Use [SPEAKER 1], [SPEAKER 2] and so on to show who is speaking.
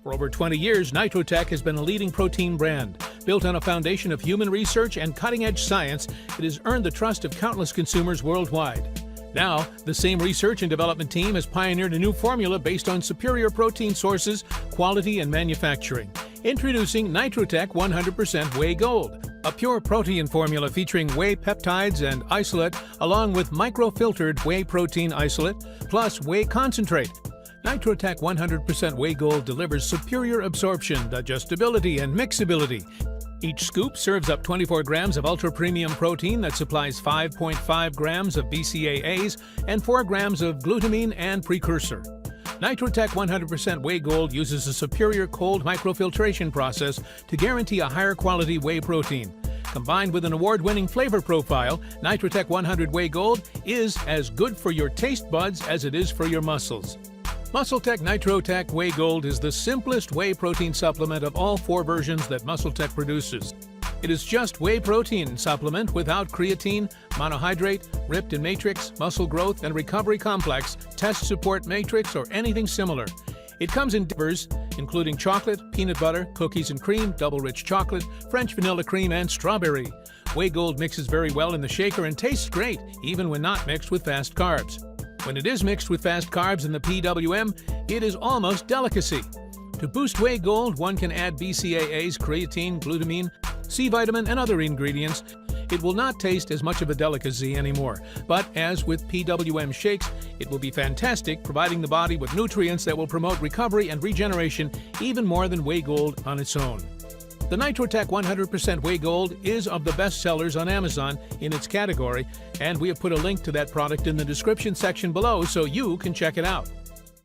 [SPEAKER 1] For over 20 years, NitroTech has been a leading protein brand. Built on a foundation of human research and cutting-edge science, it has earned the trust of countless consumers worldwide. Now, the same research and development team has pioneered a new formula based on superior protein sources, quality, and manufacturing. Introducing NitroTech 100% Whey Gold, a pure protein formula featuring whey peptides and isolate, along with microfiltered whey protein isolate, plus whey concentrate. NitroTech 100% Whey Gold delivers superior absorption, digestibility, and mixability. Each scoop serves up 24 grams of ultra-premium protein that supplies 5.5 grams of BCAAs and 4 grams of glutamine and precursor. NitroTech 100% Whey Gold uses a superior cold microfiltration process to guarantee a higher quality whey protein. Combined with an award-winning flavor profile, NitroTech 100 Whey Gold is as good for your taste buds as it is for your muscles. MuscleTech NitroTech Whey Gold is the simplest whey protein supplement of all 4 versions that MuscleTech produces. It is just whey protein supplement without creatine, monohydrate, riptin matrix, muscle growth and recovery complex, test support matrix, or anything similar. It comes in flavors including chocolate, peanut butter, cookies and cream, double rich chocolate, French vanilla cream, and strawberry. Whey Gold mixes very well in the shaker and tastes great, even when not mixed with fast carbs. When it is mixed with fast carbs in the PWM, it is almost delicacy. To boost Whey Gold, one can add BCAAs, creatine, glutamine, C vitamin, and other ingredients. It will not taste as much of a delicacy anymore, but as with PWM shakes, it will be fantastic, providing the body with nutrients that will promote recovery and regeneration even more than Whey Gold on its own. The NitroTech 100% Whey Gold is of the best sellers on Amazon in its category, and we have put a link to that product in the description section below so you can check it out.